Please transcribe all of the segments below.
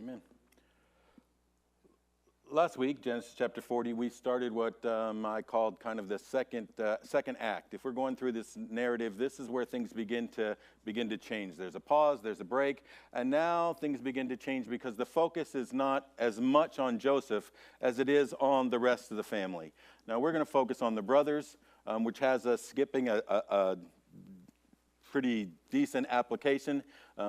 Amen. Last week, Genesis chapter 40, we started what I called kind of the second act. If we're going through this narrative, this is where things begin to change. There's a pause, there's a break, and now things begin to change because the focus is not as much on Joseph as it is on the rest of the family. Now we're going to focus on the brothers, which has us skipping a pretty decent application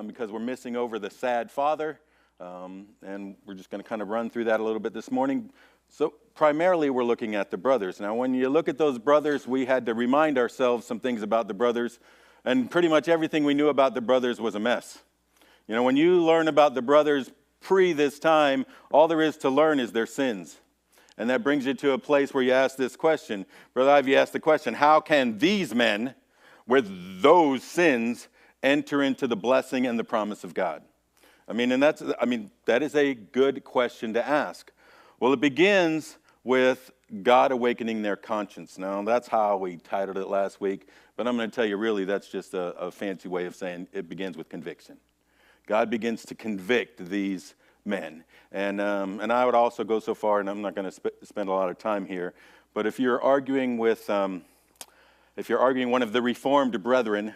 because we're missing over the sad father. And we're just going to kind of run through that a little bit this morning. So primarily we're looking at the brothers. Now when you look at those brothers, we had to remind ourselves some things about the brothers, and pretty much everything we knew about the brothers was a mess. You know, when you learn about the brothers pre this time, all there is to learn is their sins. And that brings you to a place where you ask this question. Brother Ivy asked the question, how can these men with those sins enter into the blessing and the promise of God? That is a good question to ask. Well, it begins with God awakening their conscience. Now, that's how we titled it last week, but I'm going to tell you, really, that's just a fancy way of saying it begins with conviction. God begins to convict these men. And I would also go so far, and I'm not going to spend a lot of time here, but if you're arguing one of the Reformed brethren,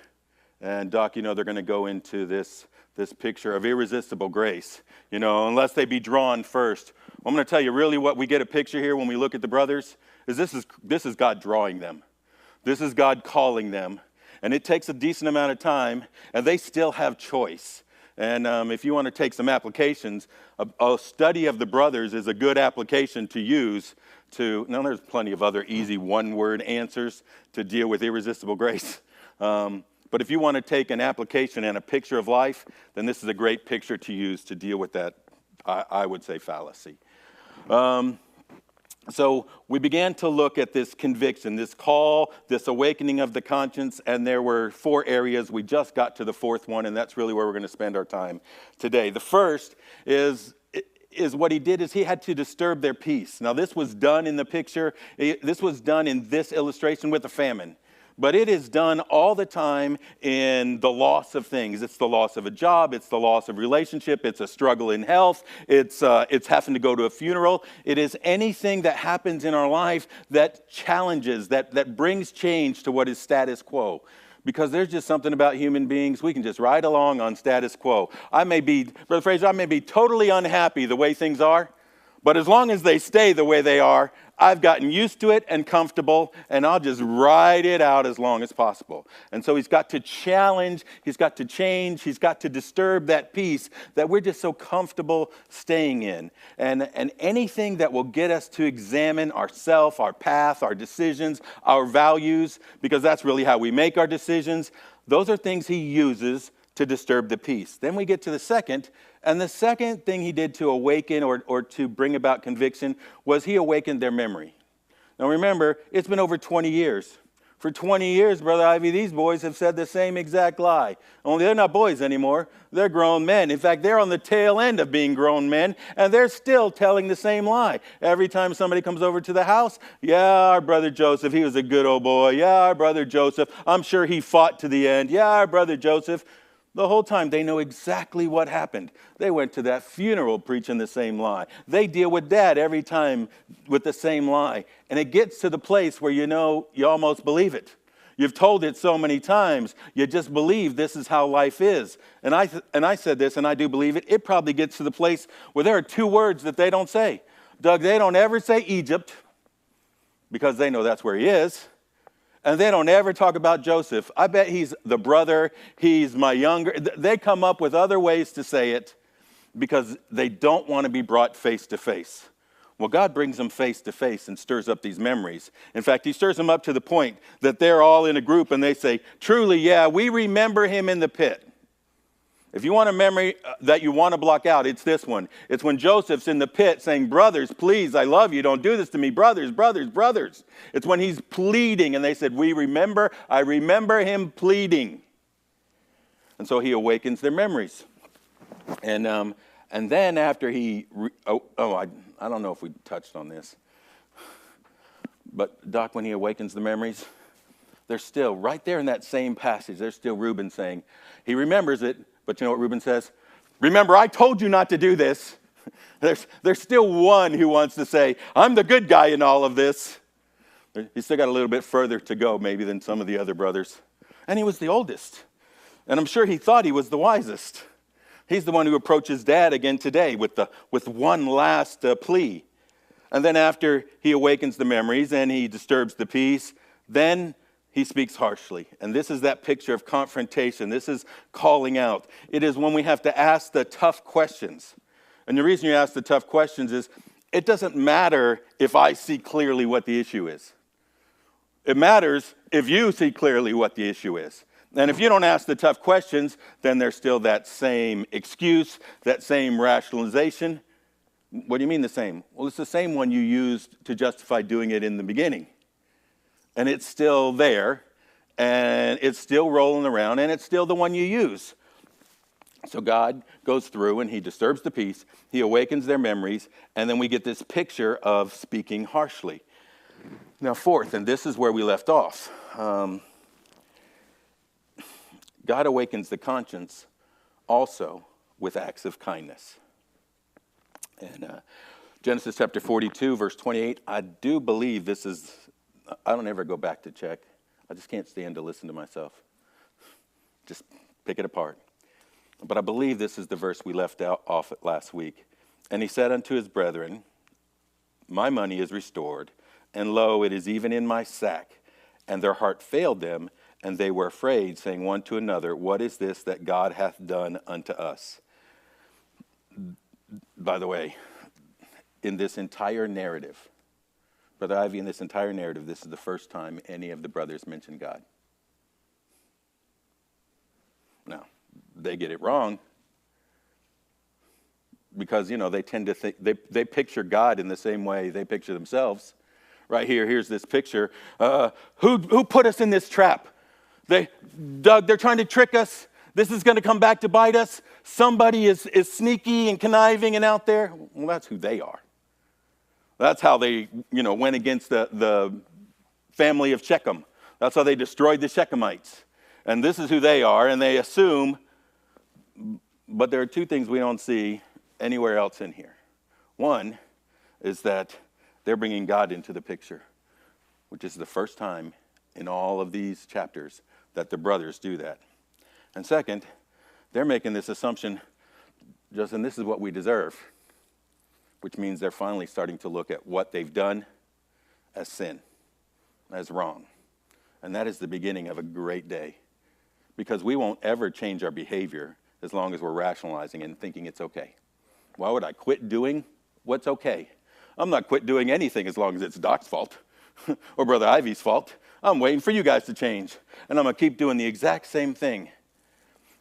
and Doc, you know, they're going to go into this picture of irresistible grace, you know, unless they be drawn first. I'm going to tell you really what we get a picture here when we look at the brothers is this is God drawing them. This is God calling them. And it takes a decent amount of time, and they still have choice. And if you want to take some applications, a study of the brothers is a good application to use now there's plenty of other easy one-word answers to deal with irresistible grace. But if you want to take an application and a picture of life, then this is a great picture to use to deal with that, I would say, fallacy. So we began to look at this conviction, this call, this awakening of the conscience, and there were 4 areas. We just got to the 4th one, and that's really where we're going to spend our time today. The first is what he did is he had to disturb their peace. Now, this was done in the picture. This was done in this illustration with a famine. But it is done all the time in the loss of things. It's the loss of a job. It's the loss of relationship. It's a struggle in health. It's having to go to a funeral. It is anything that happens in our life that challenges, that brings change to what is status quo. Because there's just something about human beings, we can just ride along on status quo. Brother Fraser, I may be totally unhappy the way things are, but as long as they stay the way they are, I've gotten used to it and comfortable, and I'll just ride it out as long as possible. And so he's got to challenge, he's got to change, he's got to disturb that peace that we're just so comfortable staying in. And anything that will get us to examine ourself, our path, our decisions, our values, because that's really how we make our decisions, those are things he uses to disturb the peace. Then we get to the second, and the second thing he did to awaken or to bring about conviction was he awakened their memory. Now remember, it's been over 20 years. For 20 years, Brother Ivy, these boys have said the same exact lie. Only they're not boys anymore. They're grown men. In fact, they're on the tail end of being grown men, and they're still telling the same lie. Every time somebody comes over to the house, yeah, our brother Joseph, he was a good old boy. Yeah, our brother Joseph, I'm sure he fought to the end. Yeah, our brother Joseph. The whole time, they know exactly what happened. They went to that funeral preaching the same lie. They deal with Dad every time with the same lie. And it gets to the place where you know you almost believe it. You've told it so many times, you just believe this is how life is. And I said this, and I do believe it. It probably gets to the place where there are 2 words that they don't say. Doug, they don't ever say Egypt because they know that's where he is. And they don't ever talk about Joseph. I bet he's the brother, he's my younger. They come up with other ways to say it because they don't want to be brought face to face. Well, God brings them face to face and stirs up these memories. In fact, he stirs them up to the point that they're all in a group and they say, truly, yeah, we remember him in the pit. If you want a memory that you want to block out, it's this one. It's when Joseph's in the pit saying, brothers, please, I love you. Don't do this to me. Brothers, brothers, brothers. It's when he's pleading. And they said, I remember him pleading. And so he awakens their memories. And then after I don't know if we touched on this. But Doc, when he awakens the memories, they're still right there in that same passage. There's still Reuben saying, he remembers it. But you know what Reuben says? Remember, I told you not to do this. There's still one who wants to say, I'm the good guy in all of this. He's still got a little bit further to go maybe than some of the other brothers. And he was the oldest. And I'm sure he thought he was the wisest. He's the one who approaches Dad again today with one last plea. And then after he awakens the memories and he disturbs the peace, then he speaks harshly. And this is that picture of confrontation. This is calling out. It is when we have to ask the tough questions. And the reason you ask the tough questions is it doesn't matter if I see clearly what the issue is. It matters if you see clearly what the issue is. And if you don't ask the tough questions, then there's still that same excuse, that same rationalization. What do you mean the same? Well, it's the same one you used to justify doing it in the beginning. And it's still there, and it's still rolling around, and it's still the one you use. So God goes through, and he disturbs the peace. He awakens their memories, and then we get this picture of speaking harshly. Now, fourth, and this is where we left off. God awakens the conscience also with acts of kindness. And Genesis chapter 42, verse 28, I do believe this is, I don't ever go back to check. I just can't stand to listen to myself. Just pick it apart. But I believe this is the verse we left off at last week. And he said unto his brethren, my money is restored, and lo, it is even in my sack. And their heart failed them, and they were afraid, saying one to another, what is this that God hath done unto us? By the way, in this entire narrative, Brother Ivy, in this entire narrative, this is the first time any of the brothers mention God. Now, they get it wrong because, they tend to think, they picture God in the same way they picture themselves. Right here, here's this picture. Who put us in this trap? They're trying to trick us. This is going to come back to bite us. Somebody is sneaky and conniving and out there. Well, that's who they are. That's how they, went against the family of Shechem. That's how they destroyed the Shechemites. And this is who they are, and they assume, but there are two things we don't see anywhere else in here. One is that they're bringing God into the picture, which is the first time in all of these chapters that the brothers do that. And second, they're making this assumption, Justin, this is what we deserve, which means they're finally starting to look at what they've done as sin, as wrong. And that is the beginning of a great day, because we won't ever change our behavior as long as we're rationalizing and thinking it's okay. Why would I quit doing what's okay? I'm not quit doing anything as long as it's Doc's fault or Brother Ivy's fault. I'm waiting for you guys to change, and I'm going to keep doing the exact same thing.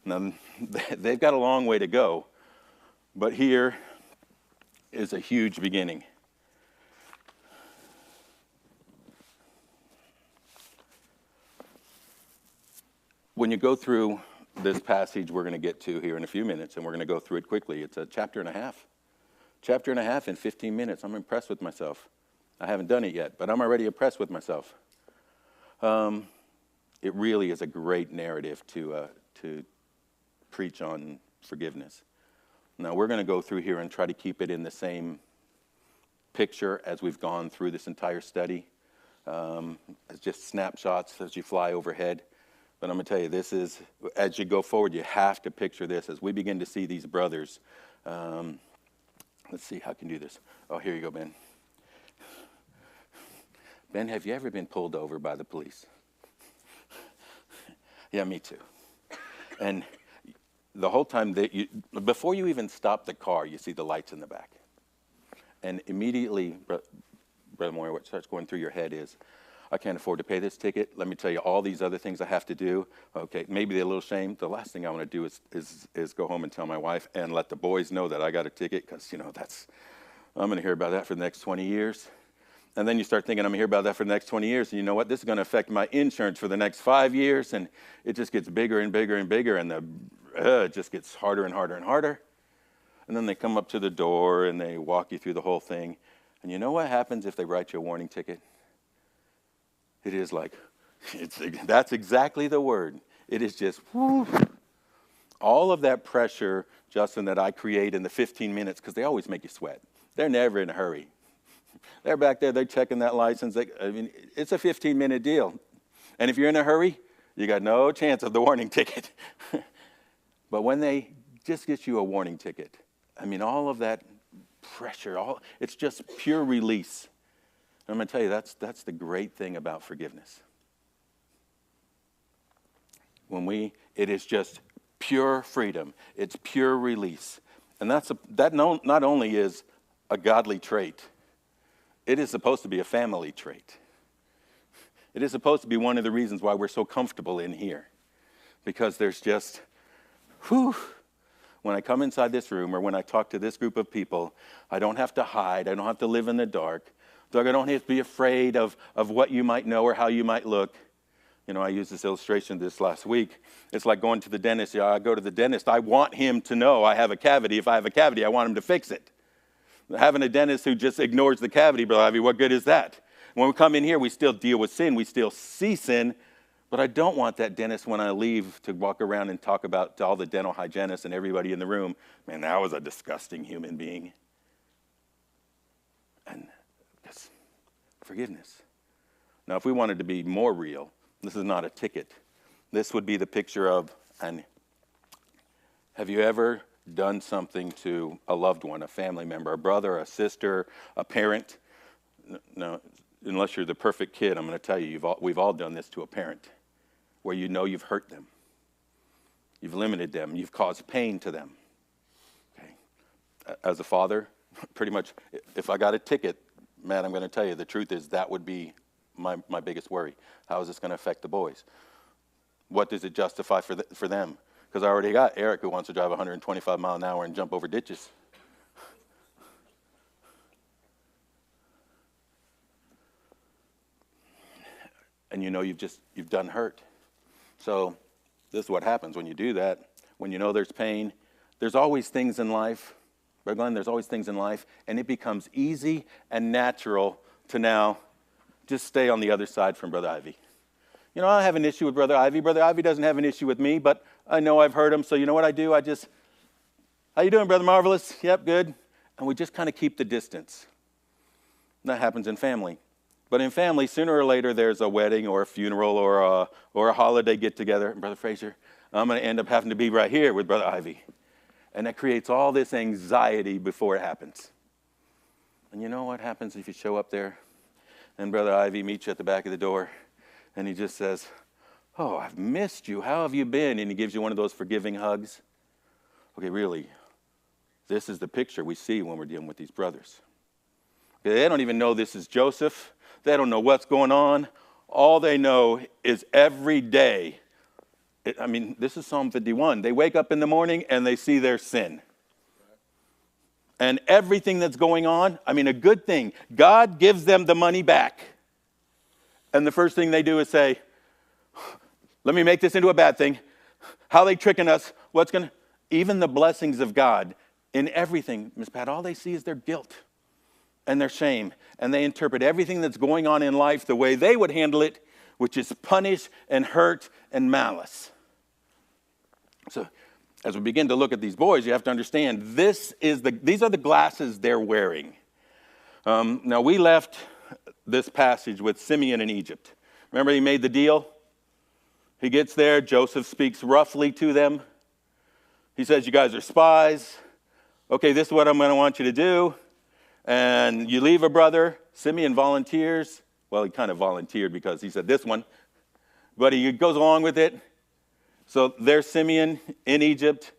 Now, they've got a long way to go, but here is a huge beginning. When you go through this passage we're going to get to here in a few minutes, and we're going to go through it quickly, it's a chapter and a half. Chapter and a half in 15 minutes. I'm impressed with myself. I haven't done it yet, but I'm already impressed with myself. It really is a great narrative to preach on forgiveness. Now, we're going to go through here and try to keep it in the same picture as we've gone through this entire study. It's just snapshots as you fly overhead. But I'm going to tell you, this is, as you go forward, you have to picture this. As we begin to see these brothers, let's see how I can do this. Oh, here you go, Ben. Ben, have you ever been pulled over by the police? Yeah, me too. And the whole time, before you even stop the car, you see the lights in the back. And immediately, Brother Moyer, what starts going through your head is, I can't afford to pay this ticket. Let me tell you all these other things I have to do. Okay, maybe they're a little shame. The last thing I want to do is go home and tell my wife and let the boys know that I got a ticket, because, I'm going to hear about that for the next 20 years. And then you start thinking, I'm going to hear about that for the next 20 years. And you know what? This is going to affect my insurance for the next 5 years. And it just gets bigger and bigger and bigger. And it just gets harder and harder and harder. And then they come up to the door and they walk you through the whole thing. And you know what happens if they write you a warning ticket? It is like, that's exactly the word. It is just, whoo, All of that pressure, Justin, that I create in the 15 minutes, because they always make you sweat. They're never in a hurry. They're back there, they're checking that license. It's a 15-minute deal. And if you're in a hurry, you got no chance of the warning ticket. But when they just get you a warning ticket, all of that pressure, it's just pure release. And I'm going to tell you, that's the great thing about forgiveness. It is just pure freedom. It's pure release. And that not only is a godly trait, it is supposed to be a family trait. It is supposed to be one of the reasons why we're so comfortable in here. Because there's just, when I come inside this room or when I talk to this group of people, I don't have to hide. I don't have to live in the dark. Doug, I don't have to be afraid of what you might know or how you might look. I used this illustration this last week. It's like going to the dentist. I go to the dentist. I want him to know I have a cavity. If I have a cavity, I want him to fix it. Having a dentist who just ignores the cavity, Brother Ivy, what good is that? When we come in here, we still deal with sin. We still see sin. But I don't want that dentist when I leave to walk around and talk about to all the dental hygienists and everybody in the room, man, that was a disgusting human being. And that's forgiveness. Now, if we wanted to be more real, this is not a ticket. This would be the picture of, and have you ever done something to a loved one, a family member, a brother, a sister, a parent? No, unless you're the perfect kid, I'm going to tell you, we've all done this to a parent, where you've hurt them. You've limited them. You've caused pain to them. Okay. As a father, pretty much, if I got a ticket, man, I'm going to tell you, the truth is that would be my biggest worry. How is this going to affect the boys? What does it justify for them? Because I already got Eric who wants to drive 125 miles an hour and jump over ditches. And you've done hurt. So this is what happens when you do that. When you know there's pain, there's always things in life. Brother Glenn, there's always things in life, and it becomes easy and natural to now just stay on the other side from Brother Ivy. I have an issue with Brother Ivy. Brother Ivy doesn't have an issue with me, but I know I've hurt him, so you know what I do? How you doing, Brother Marvelous? Yep, good. And we just kind of keep the distance. That happens in family. But in family, sooner or later, there's a wedding or a funeral or a holiday get-together. Brother Fraser, I'm going to end up having to be right here with Brother Ivy. And that creates all this anxiety before it happens. And you know what happens if you show up there and Brother Ivy meets you at the back of the door and he just says, oh, I've missed you. How have you been? And he gives you one of those forgiving hugs. Okay, really, this is the picture we see when we're dealing with these brothers. Okay, they don't even know this is Joseph. They don't know what's going on. All they know is every day. This is Psalm 51. They wake up in the morning and they see their sin. And everything that's going on, a good thing. God gives them the money back. And the first thing they do is say, let me make this into a bad thing. How are they tricking us? Even the blessings of God in everything, Miss Pat, all they see is their guilt and their shame. And they interpret everything that's going on in life the way they would handle it, which is punish and hurt and malice. So as we begin to look at these boys, you have to understand these are the glasses they're wearing. Now we left this passage with Simeon in Egypt. Remember he made the deal? He gets there, Joseph speaks roughly to them. He says, you guys are spies. Okay, this is what I'm going to want you to do. And you leave a brother. Simeon volunteers. Well, he kind of volunteered because he said this one. But he goes along with it. So there's Simeon in Egypt.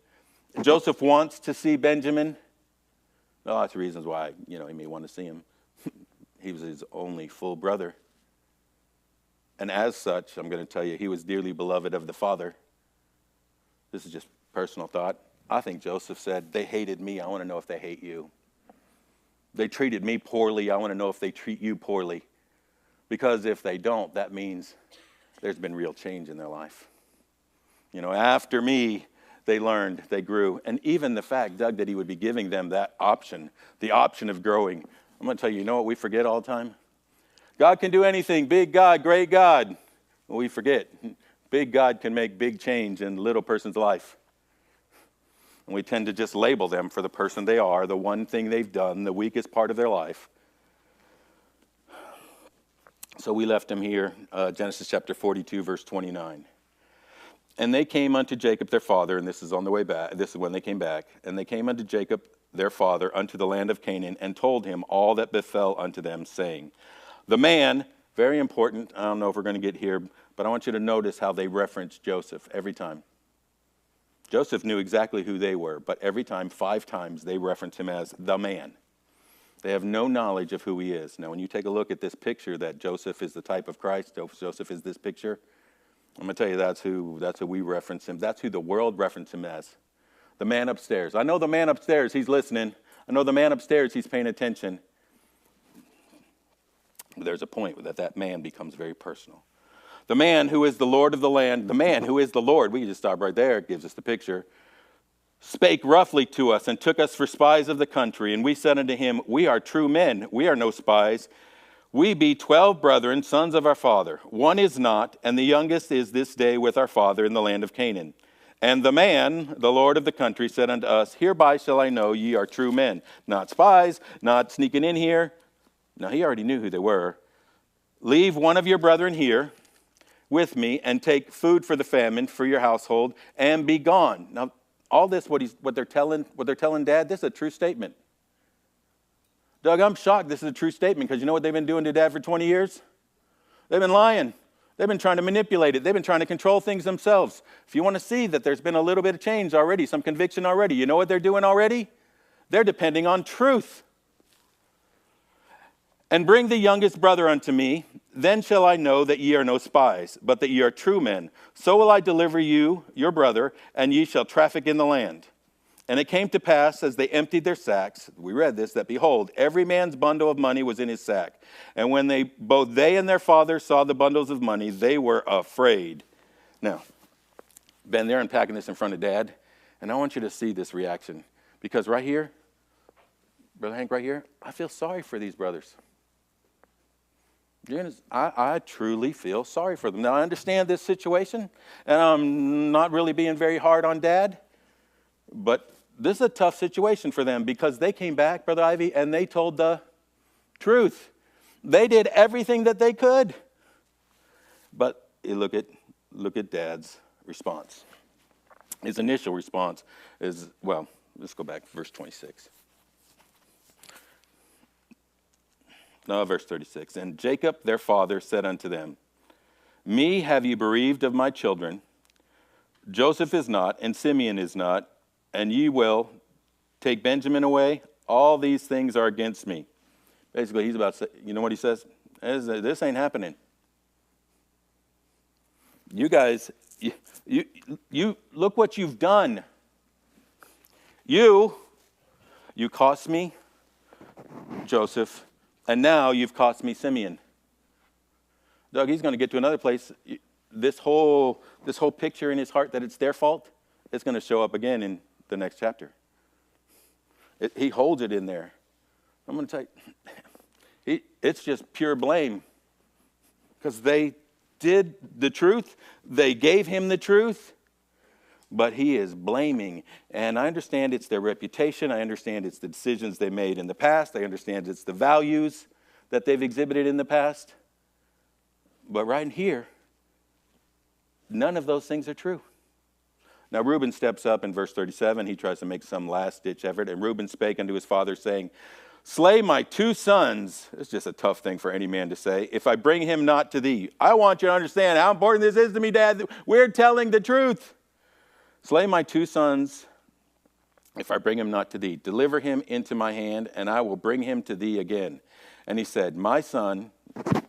Joseph wants to see Benjamin. Well, lots of reasons why, he may want to see him. He was his only full brother. And as such, I'm going to tell you, he was dearly beloved of the Father. This is just personal thought. I think Joseph said, they hated me. I want to know if they hate you. They treated me poorly. I want to know if they treat you poorly. Because if they don't, that means there's been real change in their life. After me, they learned, they grew. And even the fact, Doug, that he would be giving them that option, the option of growing. I'm going to tell you, what we forget all the time? God can do anything. Big God, great God. Well, we forget. Big God can make big change in a little person's life. And we tend to just label them for the person they are, the one thing they've done, the weakest part of their life. So we left them here, Genesis chapter 42, verse 29. And they came unto Jacob their father, and this is on the way back, this is when they came back, and they came unto Jacob their father unto the land of Canaan, and told him all that befell unto them, saying, the man, very important, I don't know if we're going to get here, but I want you to notice how they reference Joseph every time. Joseph knew exactly who they were, but every time, 5 times, they reference him as the man. They have no knowledge of who he is. Now, when you take a look at this picture that Joseph is the type of Christ, Joseph is this picture, I'm going to tell you that's who we reference him. That's who the world references him as. The man upstairs. I know the man upstairs, he's listening. I know the man upstairs, he's paying attention. But there's a point that man becomes very personal. The man who is the Lord of the land, the man who is the Lord, we can just stop right there, it gives us the picture, spake roughly to us and took us for spies of the country. And we said unto him, we are true men, we are no spies. We be 12 brethren, sons of our father. One is not, and the youngest is this day with our father in the land of Canaan. And the man, the Lord of the country, said unto us, hereby shall I know ye are true men, not spies, not sneaking in here. Now he already knew who they were. Leave one of your brethren here with me, and take food for the famine for your household, and be gone. Now, all this, what they're telling Dad, this is a true statement. Doug, I'm shocked this is a true statement, because you know what they've been doing to Dad for 20 years? They've been lying. They've been trying to manipulate it. They've been trying to control things themselves. If you want to see that there's been a little bit of change already, some conviction already, you know what they're doing already? They're depending on truth. And bring the youngest brother unto me, then shall I know that ye are no spies, but that ye are true men. So will I deliver you, your brother, and ye shall traffic in the land. And it came to pass, as they emptied their sacks, we read this, that behold, every man's bundle of money was in his sack. And when both they and their father saw the bundles of money, they were afraid. Now, Ben, they're unpacking this in front of Dad, and I want you to see this reaction. Because right here, Brother Hank, right here, I feel sorry for these brothers. I truly feel sorry for them. Now, I understand this situation, and I'm not really being very hard on Dad, but this is a tough situation for them, because they came back, Brother Ivy, and they told the truth. They did everything that they could. But look at Dad's response. His initial response is, well, let's go back to verse 26. No, verse 36. And Jacob their father said unto them, me have ye bereaved of my children. Joseph is not, and Simeon is not, and ye will take Benjamin away. All these things are against me. Basically, he's about to say, you know what he says? This ain't happening. You guys, you look what you've done. You cost me Joseph, and now you've cost me Simeon. Doug, he's going to get to another place. This whole picture in his heart that it's their fault, it's going to show up again in the next chapter. He holds it in there. I'm going to tell you, it's just pure blame. Because they did the truth. They gave him the truth. But he is blaming. And I understand it's their reputation. I understand it's the decisions they made in the past. I understand it's the values that they've exhibited in the past. But right in here, none of those things are true. Now Reuben steps up in verse 37. He tries to make some last-ditch effort. And Reuben spake unto his father, saying, slay my 2 sons. It's just a tough thing for any man to say. If I bring him not to thee. I want you to understand how important this is to me, Dad. We're telling the truth. Slay my 2 sons, if I bring him not to thee. Deliver him into my hand, and I will bring him to thee again. And he said, my son,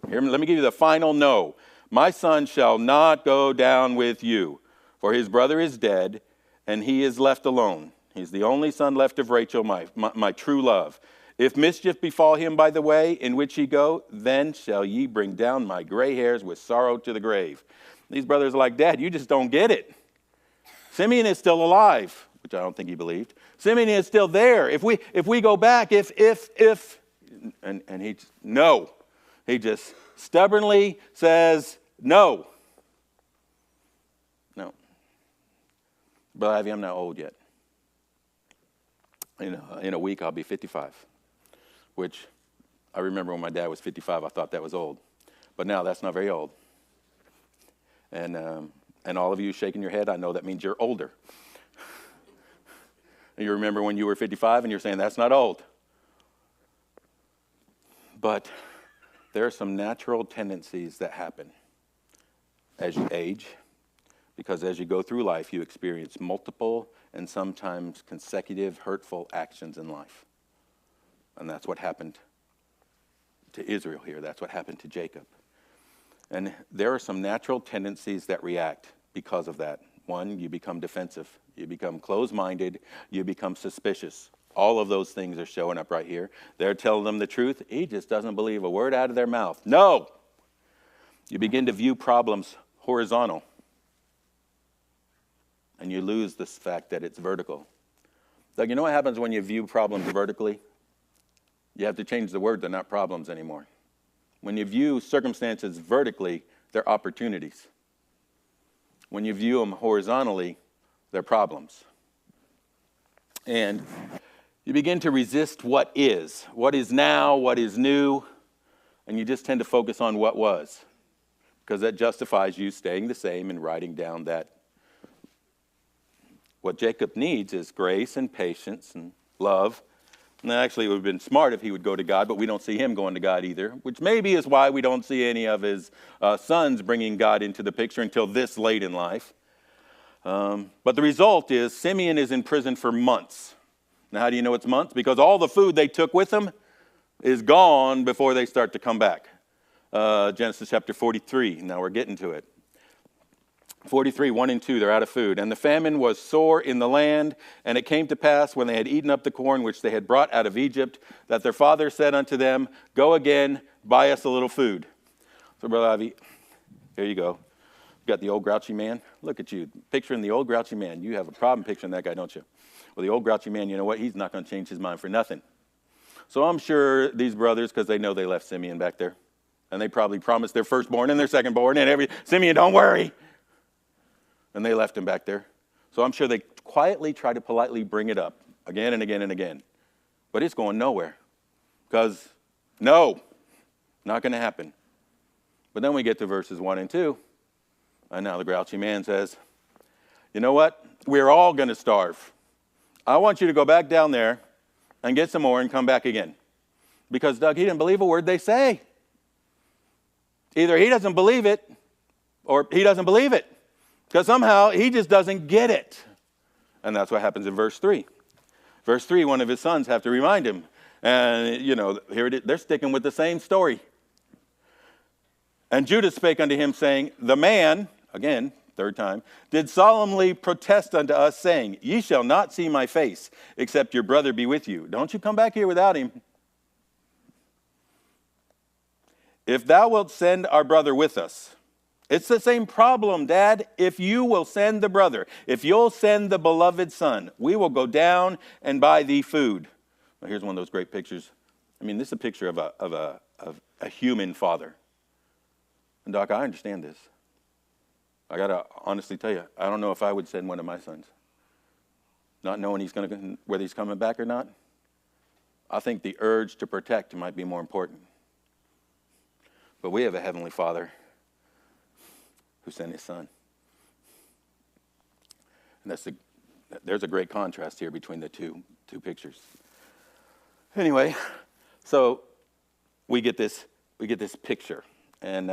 here, let me give you the final no. My son shall not go down with you, for his brother is dead, and he is left alone. He's the only son left of Rachel, my true love. If mischief befall him by the way in which ye go, then shall ye bring down my gray hairs with sorrow to the grave. These brothers are like, Dad, you just don't get it. Simeon is still alive, which I don't think he believed. Simeon is still there. If we go back, and he no. He just stubbornly says no. No. Brother Ivy, I'm not old yet. In a week, I'll be 55, which I remember when my dad was 55, I thought that was old. But now that's not very old. And all of you shaking your head, I know that means you're older. And you remember when you were 55 and you're saying, that's not old. But there are some natural tendencies that happen as you age, because as you go through life, you experience multiple and sometimes consecutive hurtful actions in life. And that's what happened to Israel here. That's what happened to Jacob. And there are some natural tendencies that react because of that. One, you become defensive. You become closed-minded. You become suspicious. All of those things are showing up right here. They're telling them the truth. He just doesn't believe a word out of their mouth. No! You begin to view problems horizontal. And you lose this fact that it's vertical. Doug, you know what happens when you view problems vertically? You have to change the word. They're not problems anymore. When you view circumstances vertically, they're opportunities. When you view them horizontally, they're problems. And you begin to resist what is now, what is new, and you just tend to focus on what was, because that justifies you staying the same and writing down that. What Jacob needs is grace and patience and love. And actually, it would have been smart if he would go to God, but we don't see him going to God either, which maybe is why we don't see any of his sons bringing God into the picture until this late in life. But the result is Simeon is in prison for months. Now, how do you know it's months? Because all the food they took with them is gone before they start to come back. Genesis chapter 43. Now we're getting to it. 43, 1 and 2, they're out of food. And the famine was sore in the land, and it came to pass when they had eaten up the corn which they had brought out of Egypt, that their father said unto them, go again, buy us a little food. So, Brother Avi, here you go. You got the old grouchy man? Look at you, picturing the old grouchy man. You have a problem picturing that guy, don't you? Well, the old grouchy man, you know what? He's not going to change his mind for nothing. So I'm sure these brothers, because they know they left Simeon back there, and they probably promised their firstborn and their secondborn and Simeon, don't worry. And they left him back there. So I'm sure they quietly try to politely bring it up again and again and again. But it's going nowhere. Because, no, not going to happen. But then we get to verses 1 and 2. And now the grouchy man says, you know what? We're all going to starve. I want you to go back down there and get some more and come back again. Because, Doug, he didn't believe a word they say. Either he doesn't believe it or he doesn't believe it. Because somehow he just doesn't get it. And that's what happens in verse 3. Verse 3, one of his sons have to remind him. And, here it is. They're sticking with the same story. And Judah spake unto him, saying, the man, again, third time, did solemnly protest unto us, saying, ye shall not see my face, except your brother be with you. Don't you come back here without him. If thou wilt send our brother with us. It's the same problem, Dad. If you will send the brother, if you'll send the beloved son, we will go down and buy thee food. Well, here's one of those great pictures. I mean, this is a picture of a human father. And Doc, I understand this. I got to honestly tell you, I don't know if I would send one of my sons. Not knowing whether he's coming back or not. I think the urge to protect might be more important. But we have a heavenly Father who sent his son. And there's a great contrast here between the two pictures. Anyway, so we get this picture. And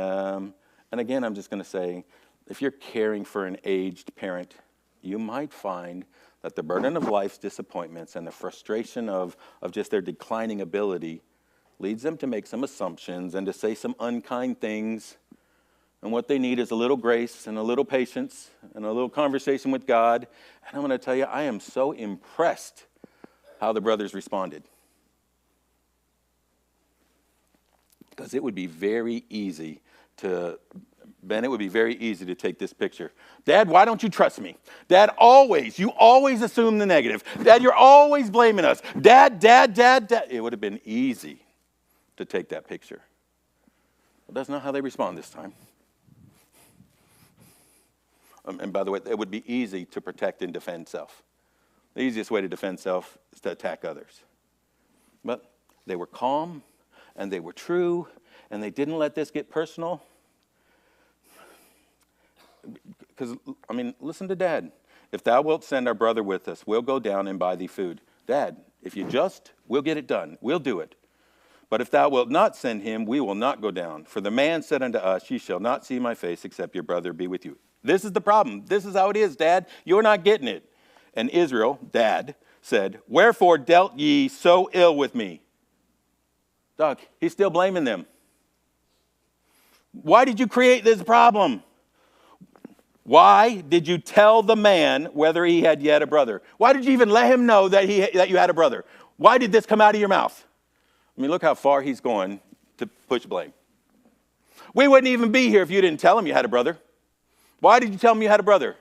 again, I'm just going to say, if you're caring for an aged parent, you might find that the burden of life's disappointments and the frustration of just their declining ability leads them to make some assumptions and to say some unkind things. And what they need is a little grace and a little patience and a little conversation with God. And I'm going to tell you, I am so impressed how the brothers responded. Because it would be very easy to take this picture. Dad, why don't you trust me? Dad, you always assume the negative. Dad, you're always blaming us. Dad. It would have been easy to take that picture. But that's not how they respond this time. And by the way, it would be easy to protect and defend self. The easiest way to defend self is to attack others. But they were calm, and they were true, and they didn't let this get personal. Because, listen to Dad. If thou wilt send our brother with us, we'll go down and buy thee food. Dad, if you just, we'll get it done. We'll do it. But if thou wilt not send him, we will not go down. For the man said unto us, ye shall not see my face, except your brother be with you. This is the problem. This is how it is, Dad. You're not getting it. And Israel, Dad, said, wherefore dealt ye so ill with me? Doc, he's still blaming them. Why did you create this problem? Why did you tell the man whether he had yet a brother? Why did you even let him know that you had a brother? Why did this come out of your mouth? Look how far he's going to push blame. We wouldn't even be here if you didn't tell him you had a brother. Why did you tell him you had a brother?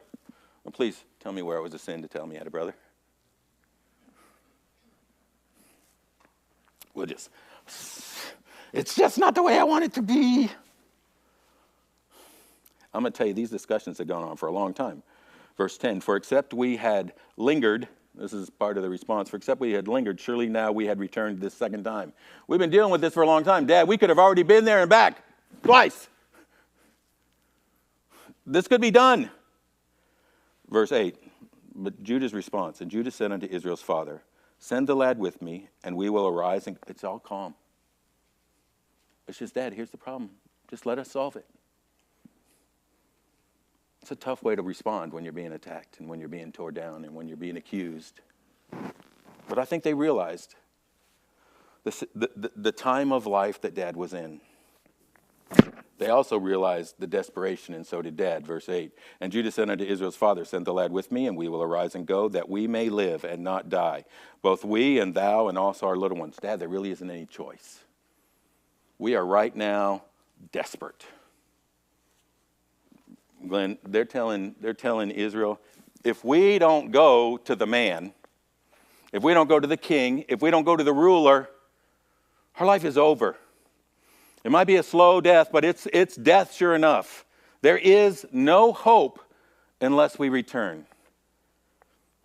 Well, please tell me where it was a sin to tell me you had a brother. It's just not the way I want it to be. I'm going to tell you, these discussions have gone on for a long time. Verse 10, for except we had lingered, this is part of the response, for except we had lingered, surely now we had returned this second time. We've been dealing with this for a long time. Dad, we could have already been there and back twice. This could be done. Verse 8, but Judah's response, and Judah said unto Israel's father, send the lad with me, and we will arise, and it's all calm. It's just, Dad, here's the problem. Just let us solve it. It's a tough way to respond when you're being attacked and when you're being torn down and when you're being accused. But I think they realized the time of life that Dad was in. They also realized the desperation, and so did Dad. Verse 8, and Judah said unto Israel's father, send the lad with me, and we will arise and go, that we may live and not die, both we and thou and also our little ones. Dad, there really isn't any choice. We are right now desperate. Glenn, they're telling Israel, if we don't go to the man, if we don't go to the king, if we don't go to the ruler, our life is over. It might be a slow death, but it's death sure enough. There is no hope unless we return.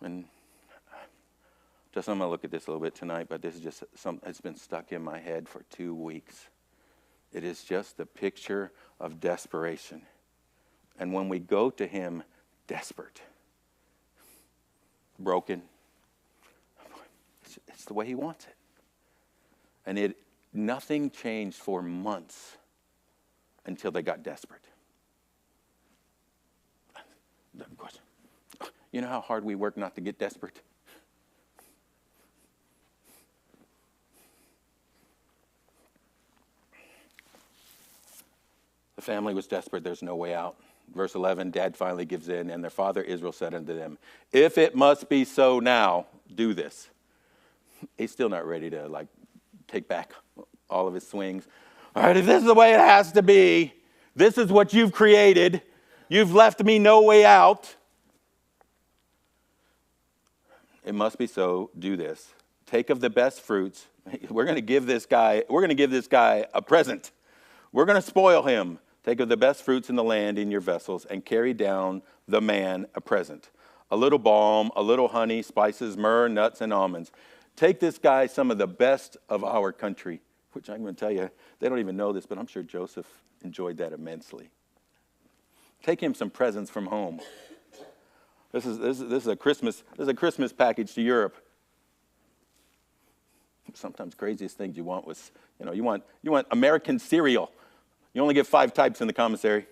And just I'm going to look at this a little bit tonight, but this is just something that's been stuck in my head for 2 weeks. It is just the picture of desperation. And when we go to him desperate, broken, it's the way he wants it. And nothing changed for months until they got desperate. You know how hard we work not to get desperate? The family was desperate. There's no way out. Verse 11, Dad finally gives in, and their father Israel said unto them, if it must be so now, do this. He's still not ready to take back all of his swings. All right, if this is the way it has to be, this is what you've created. You've left me no way out. It must be so, do this. Take of the best fruits. We're going to give this guy a present. We're going to spoil him. Take of the best fruits in the land in your vessels, and carry down the man a present. A little balm, a little honey, spices, myrrh, nuts, and almonds. Take this guy some of the best of our country, which I'm going to tell you, they don't even know this, but I'm sure Joseph enjoyed that immensely. Take him some presents from home. This is a Christmas package to Europe. Sometimes craziest things you want was, you want American cereal. You only get 5 types in the commissary.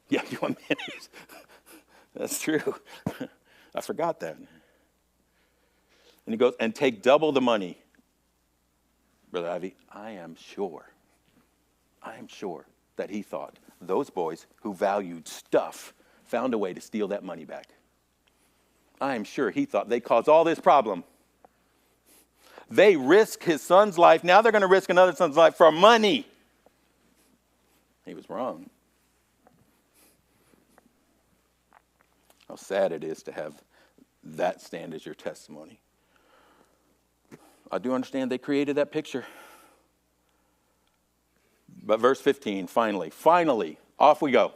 Yeah, you want mayonnaise. That's true. I forgot that. And he goes, and take double the money. Brother Ivy, I am sure that he thought those boys who valued stuff found a way to steal that money back. I am sure he thought they caused all this problem. They risked his son's life. Now they're going to risk another son's life for money. He was wrong. How sad it is to have that stand as your testimony. I do understand they created that picture. But verse 15, finally, off we go.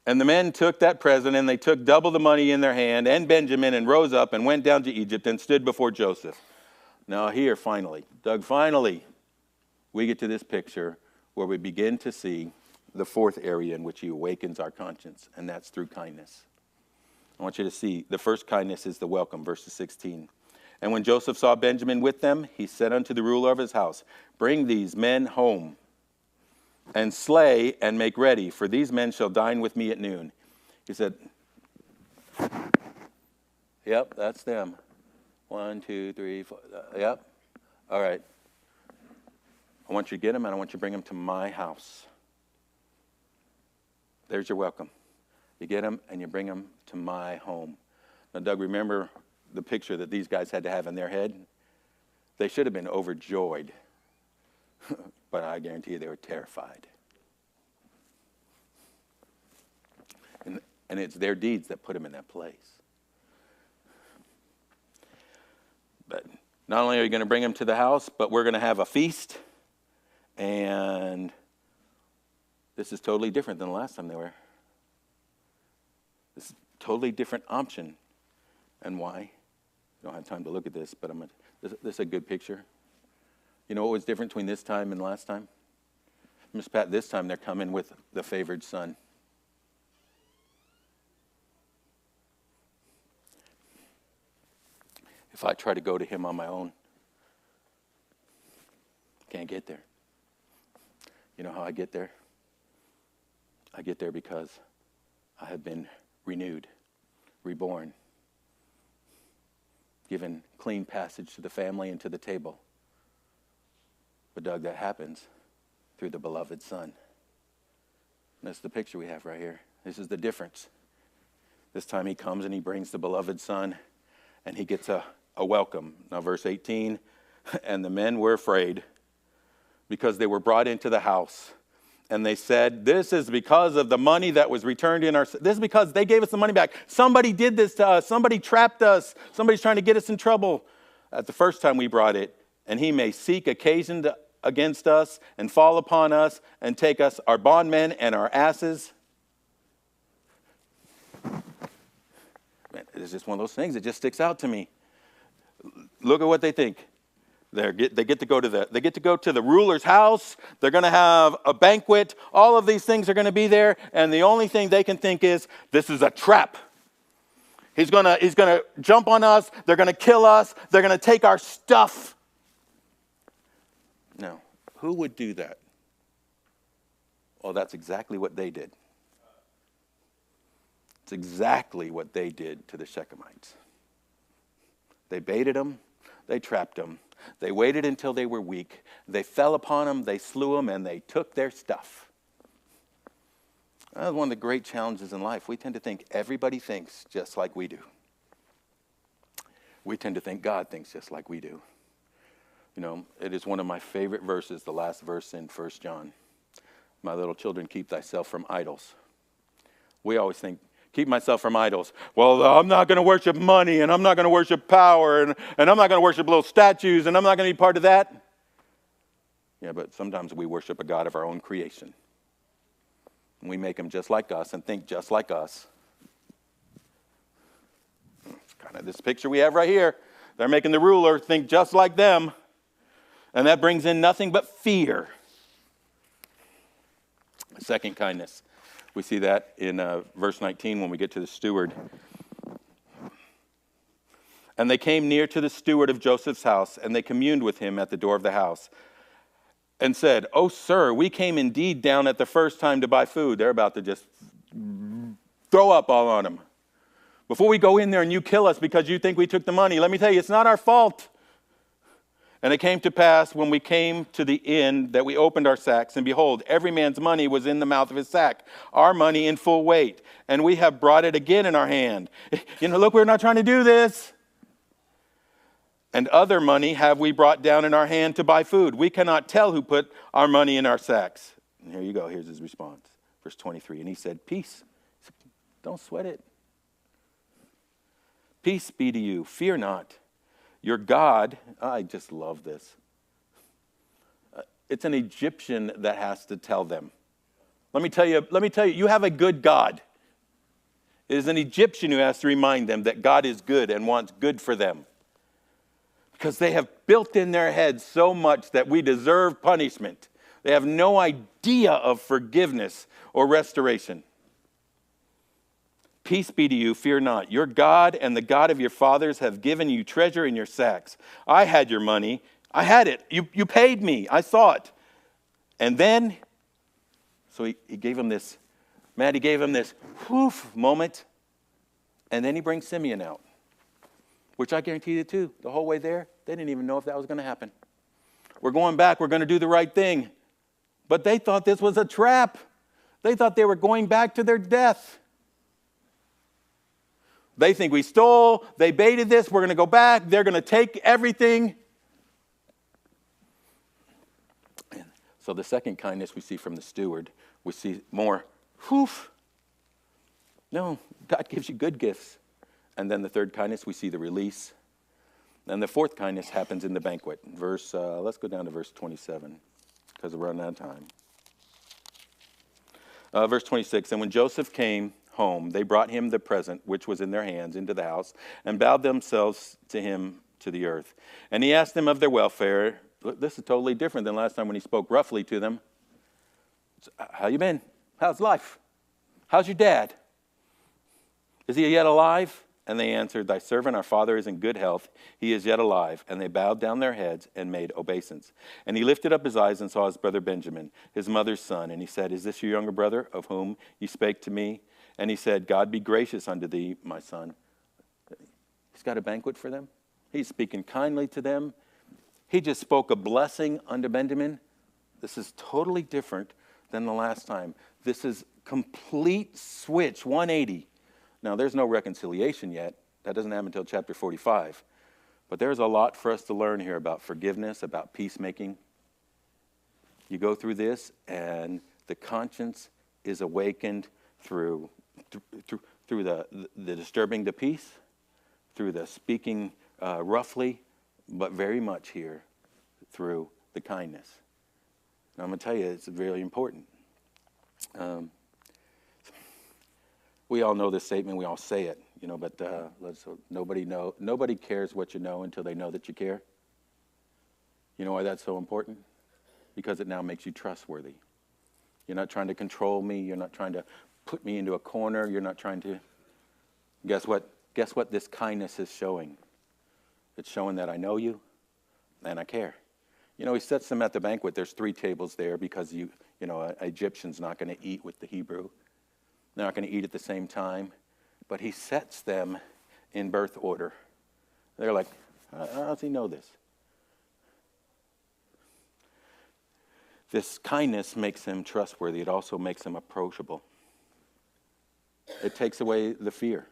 And the men took that present, and they took double the money in their hand, and Benjamin, and rose up and went down to Egypt and stood before Joseph. Now here, finally, Doug, finally, we get to this picture where we begin to see the fourth area in which he awakens our conscience, and that's through kindness. I want you to see the first kindness is the welcome, verses 16. And when Joseph saw Benjamin with them, he said unto the ruler of his house, bring these men home, and slay and make ready, for these men shall dine with me at noon. He said, yep, that's them. 1, 2, 3, 4, yep. All right. I want you to get them, and I want you to bring them to my house. There's your welcome. You get them, and you bring them to my home. Now, Doug, remember the picture that these guys had to have in their head? They should have been overjoyed, but I guarantee you they were terrified. And it's their deeds that put them in that place. But not only are you going to bring them to the house, but we're going to have a feast. And this is totally different than the last time they were. This is a totally different option. And why? I don't have time to look at this, but this is a good picture. You know what was different between this time and last time? Miss Pat, this time they're coming with the favored son. If I try to go to him on my own, can't get there. You know how I get there? I get there because I have been renewed, reborn, given clean passage to the family and to the table. But Doug, that happens through the beloved Son. And that's the picture we have right here. This is the difference. This time he comes and he brings the beloved Son, and he gets a welcome. Now verse 18, and the men were afraid because they were brought into the house. And they said, this is because of the money that was returned in our... This is because they gave us the money back. Somebody did this to us. Somebody trapped us. Somebody's trying to get us in trouble. At the first time we brought it, and he may seek occasion against us and fall upon us and take us, our bondmen and our asses. Man, it's just one of those things that just sticks out to me. Look at what they think. They get to go to the ruler's house. They're going to have a banquet. All of these things are going to be there, and the only thing they can think is, this is a trap. He's going to jump on us. They're going to kill us. They're going to take our stuff. Now, who would do that? Well, that's exactly what they did. It's exactly what they did to the Shechemites. They baited them. They trapped them. They waited until they were weak. They fell upon them. They slew them, and they took their stuff. That's one of the great challenges in life. We tend to think everybody thinks just like we do. We tend to think God thinks just like we do. You know, it is one of my favorite verses, the last verse in 1 John. My little children, keep thyself from idols. We always think, keep myself from idols. Well, I'm not going to worship money, and I'm not going to worship power, and I'm not going to worship little statues, and I'm not going to be part of that. Yeah, but sometimes we worship a God of our own creation. And we make him just like us and think just like us. It's kind of this picture we have right here. They're making the ruler think just like them. And that brings in nothing but fear. Second kindness. We see that in verse 19 when we get to the steward. And they came near to the steward of Joseph's house, and they communed with him at the door of the house, and said, "O sir, we came indeed down at the first time to buy food." They're about to just throw up all on him. "Before we go in there and you kill us because you think we took the money, let me tell you, it's not our fault. And it came to pass when we came to the inn that we opened our sacks, and behold, every man's money was in the mouth of his sack, our money in full weight. And we have brought it again in our hand." Look, we're not trying to do this. "And other money have we brought down in our hand to buy food. We cannot tell who put our money in our sacks." And here you go. Here's his response. Verse 23. And he said, "Peace. Don't sweat it. Peace be to you. Fear not. Your God," I just love this. It's an Egyptian that has to tell them. Let me tell you, you have a good God. It is an Egyptian who has to remind them that God is good and wants good for them. Because they have built in their heads so much that we deserve punishment. They have no idea of forgiveness or restoration. Peace be to you, fear not. Your God and the God of your fathers have given you treasure in your sacks. I had your money. I had it. You paid me. I saw it. And then, so he gave him this, he gave him this whoof moment. And then he brings Simeon out, which I guarantee you too, the whole way there, they didn't even know if that was going to happen. We're going back. We're going to do the right thing. But they thought this was a trap. They thought they were going back to their death. They think we stole, they baited this, we're going to go back, they're going to take everything. And so the second kindness we see from the steward, we see more, no, God gives you good gifts. And then the third kindness, we see the release. And the fourth kindness happens in the banquet. Let's go down to verse 27, because we're running out of time. Verse 26, and when Joseph came home, they brought him the present which was in their hands into the house, and bowed themselves to him to the earth. And he asked them of their welfare. This is totally different than last time when he spoke roughly to them. How you been? How's life? How's your dad? Is he yet alive? And they answered, thy servant, our father, is in good health. He is yet alive. And they bowed down their heads and made obeisance. And he lifted up his eyes and saw his brother Benjamin, his mother's son. And he said, is this your younger brother, of whom you spake to me? And he said, God be gracious unto thee, my son. He's got a banquet for them. He's speaking kindly to them. He just spoke a blessing unto Benjamin. This is totally different than the last time. This is complete switch, 180. Now, there's no reconciliation yet. That doesn't happen until chapter 45. But there's a lot for us to learn here about forgiveness, about peacemaking. You go through this, and the conscience is awakened through the disturbing the peace, through the speaking roughly, but very much here through the kindness. And I'm going to tell you, it's really important. We all know this statement. We all say it, but nobody cares what you know until they know that you care. You know why that's so important? Because it now makes you trustworthy. You're not trying to control me. You're not trying to put me into a corner. You're not trying to. Guess what? Guess what this kindness is showing? It's showing that I know you and I care. He sets them at the banquet. There's 3 tables there because an Egyptian's not going to eat with the Hebrew. They're not going to eat at the same time. But he sets them in birth order. They're like, how does he know this? This kindness makes him trustworthy. It also makes him approachable. It takes away the fear.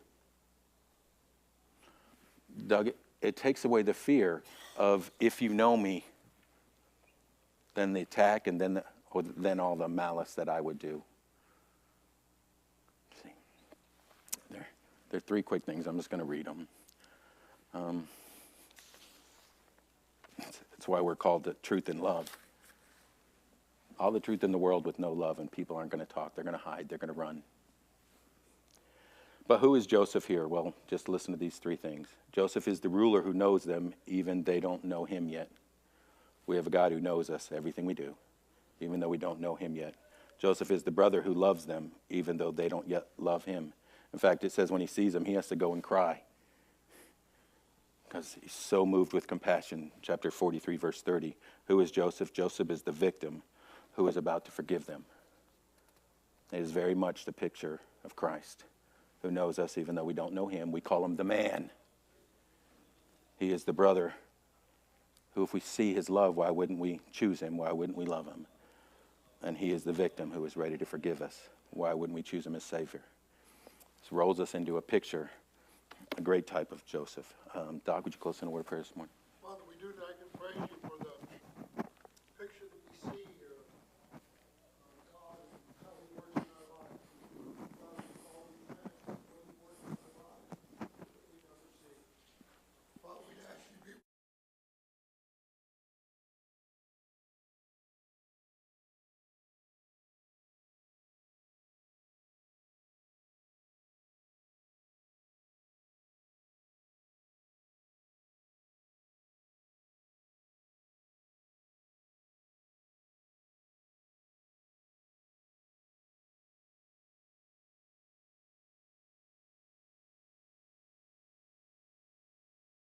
Doug, it takes away the fear of if you know me, then the attack and then all the malice that I would do. See, there are 3 quick things. I'm just going to read them. That's why we're called the truth and love. All the truth in the world with no love, and people aren't going to talk. They're going to hide. They're going to run. But who is Joseph here? Well, just listen to these 3 things. Joseph is the ruler who knows them, even they don't know him yet. We have a God who knows us, everything we do, even though we don't know him yet. Joseph is the brother who loves them, even though they don't yet love him. In fact, it says when he sees them, he has to go and cry because he's so moved with compassion. Chapter 43, verse 30. Who is Joseph? Joseph is the victim who is about to forgive them. It is very much the picture of Christ, who knows us even though we don't know him. We call him the man. He is the brother who, if we see his love, why wouldn't we choose him? Why wouldn't we love him? And he is the victim who is ready to forgive us. Why wouldn't we choose him as Savior? This rolls us into a picture, a great type of Joseph. Doc, would you close in a word of prayer this morning?